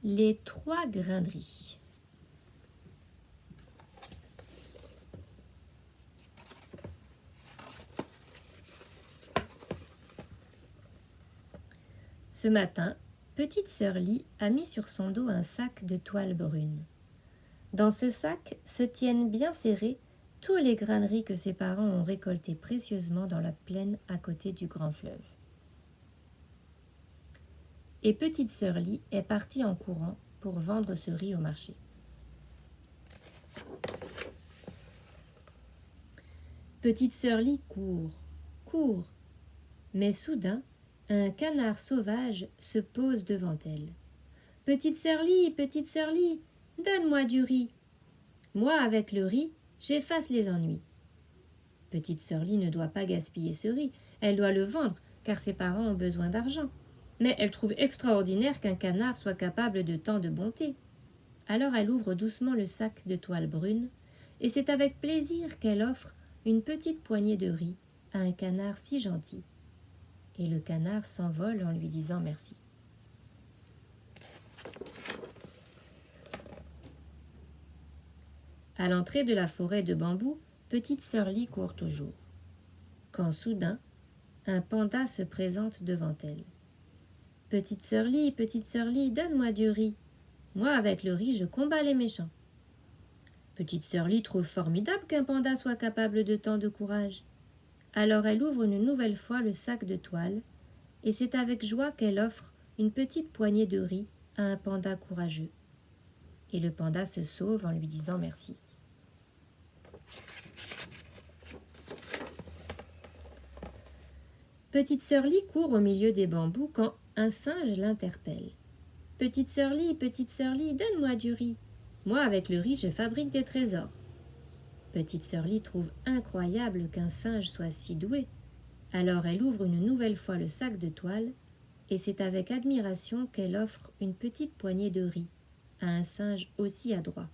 Les 3 graineries. Ce matin, petite sœur Lie a mis sur son dos un sac de toile brune. Dans ce sac se tiennent bien serrés tous les graineries que ses parents ont récoltées précieusement dans la plaine à côté du grand fleuve. Et petite sœur Lie est partie en courant pour vendre ce riz au marché. Petite sœur Lie court, court, mais soudain, un canard sauvage se pose devant elle. « Petite sœur Lie, donne-moi du riz. Moi, avec le riz, j'efface les ennuis. » Petite sœur Lie ne doit pas gaspiller ce riz, elle doit le vendre, car ses parents ont besoin d'argent. Mais elle trouve extraordinaire qu'un canard soit capable de tant de bonté. Alors elle ouvre doucement le sac de toile brune, et c'est avec plaisir qu'elle offre une petite poignée de riz à un canard si gentil. Et le canard s'envole en lui disant merci. À l'entrée de la forêt de bambous, petite sœur Lie court toujours. Quand soudain, un panda se présente devant elle. « Petite sœur Lie, donne-moi du riz. Moi, avec le riz, je combats les méchants. » Petite sœur Lie trouve formidable qu'un panda soit capable de tant de courage. Alors elle ouvre une nouvelle fois le sac de toile, et c'est avec joie qu'elle offre une petite poignée de riz à un panda courageux. Et le panda se sauve en lui disant merci. Petite sœur Lie court au milieu des bambous quand un singe l'interpelle. « Petite sœur Lie, donne-moi du riz. Moi, avec le riz, je fabrique des trésors. » Petite sœur Lie trouve incroyable qu'un singe soit si doué. Alors elle ouvre une nouvelle fois le sac de toile, et c'est avec admiration qu'elle offre une petite poignée de riz à un singe aussi adroit.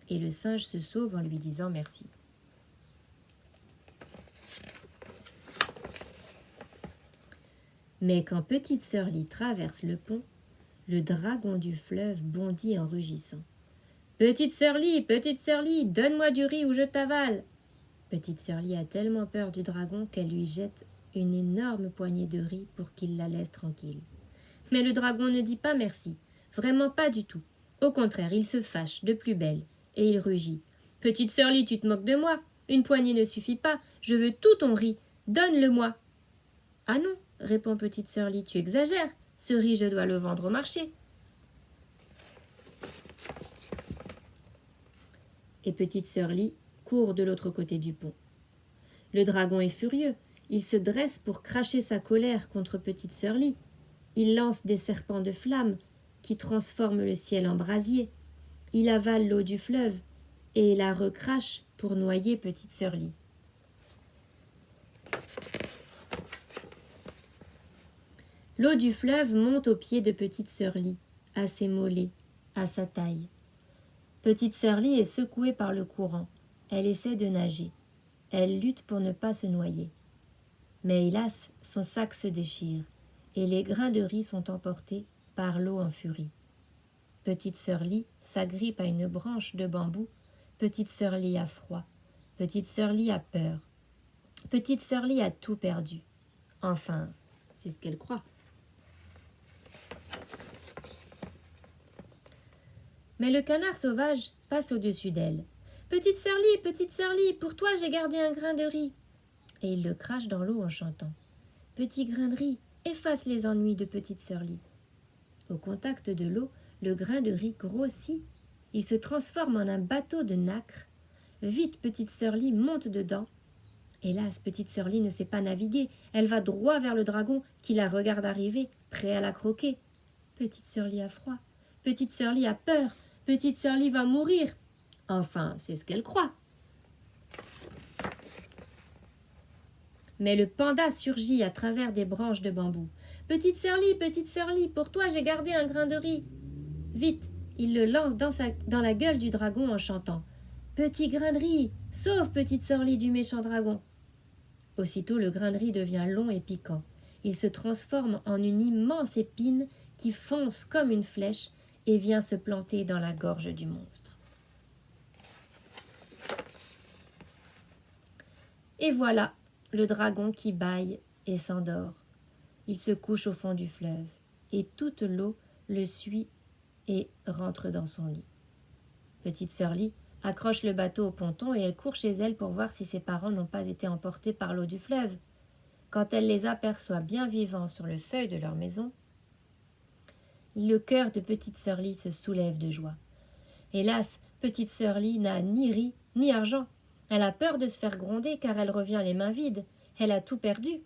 Et le singe se sauve en lui disant merci. Mais quand petite sœur Lie traverse le pont, le dragon du fleuve bondit en rugissant. « Petite sœur Lie, donne-moi du riz ou je t'avale !» Petite sœur Lie a tellement peur du dragon qu'elle lui jette une énorme poignée de riz pour qu'il la laisse tranquille. Mais le dragon ne dit pas merci, vraiment pas du tout. Au contraire, il se fâche de plus belle et il rugit. « Petite sœur Lie, tu te moques de moi, une poignée ne suffit pas, je veux tout ton riz, donne-le-moi !»« Ah non, répond petite sœur Lie, tu exagères, ce riz je dois le vendre au marché. » Et petite sœur Lie court de l'autre côté du pont. Le dragon est furieux, il se dresse pour cracher sa colère contre petite sœur Lie. Il lance des serpents de flammes qui transforment le ciel en brasier. Il avale l'eau du fleuve et la recrache pour noyer petite sœur Lie. L'eau du fleuve monte aux pieds de petite sœur Lie, à ses mollets, à sa taille. Petite sœur Lie est secouée par le courant. Elle essaie de nager. Elle lutte pour ne pas se noyer. Mais hélas, son sac se déchire et les grains de riz sont emportés par l'eau en furie. Petite sœur Lie s'agrippe à une branche de bambou. Petite sœur Lie a froid. Petite sœur Lie a peur. Petite sœur Lie a tout perdu. Enfin, c'est ce qu'elle croit. Mais le canard sauvage passe au-dessus d'elle. « Petite sœur Lie, pour toi j'ai gardé un grain de riz. » Et il le crache dans l'eau en chantant. « Petit grain de riz, efface les ennuis de petite sœur Lie. » Au contact de l'eau, le grain de riz grossit. Il se transforme en un bateau de nacre. Vite, petite sœur Lie monte dedans. Hélas, petite sœur Lie ne sait pas naviguer. Elle va droit vers le dragon qui la regarde arriver, prêt à la croquer. Petite sœur Lie a froid. Petite sœur Lie a peur. Petite sœur Lie va mourir. Enfin, c'est ce qu'elle croit. Mais le panda surgit à travers des branches de bambou. « Petite sœur Lie, pour toi j'ai gardé un grain de riz. » Vite, il le lance dans la gueule du dragon en chantant. « Petit grain de riz, sauve petite sœur Lie du méchant dragon. » Aussitôt le grain de riz devient long et piquant. Il se transforme en une immense épine qui fonce comme une flèche et vient se planter dans la gorge du monstre. Et voilà le dragon qui bâille et s'endort. Il se couche au fond du fleuve, et toute l'eau le suit et rentre dans son lit. Petite sœur Lie accroche le bateau au ponton et elle court chez elle pour voir si ses parents n'ont pas été emportés par l'eau du fleuve. Quand elle les aperçoit bien vivants sur le seuil de leur maison, le cœur de petite sœur Lie se soulève de joie. Hélas, petite sœur Lie n'a ni riz ni argent. Elle a peur de se faire gronder car elle revient les mains vides. Elle a tout perdu.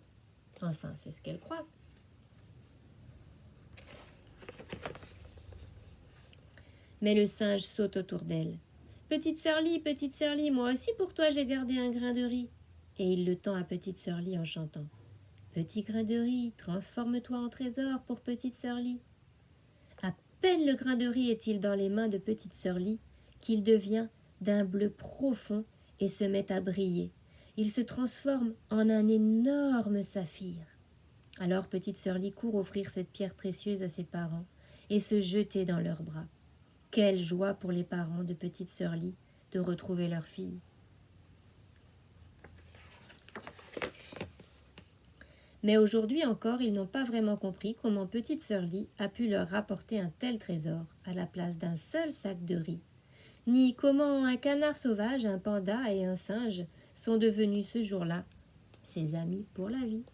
Enfin, c'est ce qu'elle croit. Mais le singe saute autour d'elle. Petite sœur Lie, moi aussi pour toi j'ai gardé un grain de riz. Et il le tend à petite sœur Lie en chantant. Petit grain de riz, transforme-toi en trésor pour petite sœur Lie. À peine le grain de riz est-il dans les mains de petite sœur Lie qu'il devient d'un bleu profond et se met à briller. Il se transforme en un énorme saphir. Alors petite sœur Lie court offrir cette pierre précieuse à ses parents et se jeter dans leurs bras. Quelle joie pour les parents de petite sœur Lie de retrouver leur fille. Mais aujourd'hui encore, ils n'ont pas vraiment compris comment petite sœur Lie a pu leur rapporter un tel trésor à la place d'un seul sac de riz, ni comment un canard sauvage, un panda et un singe sont devenus ce jour-là ses amis pour la vie.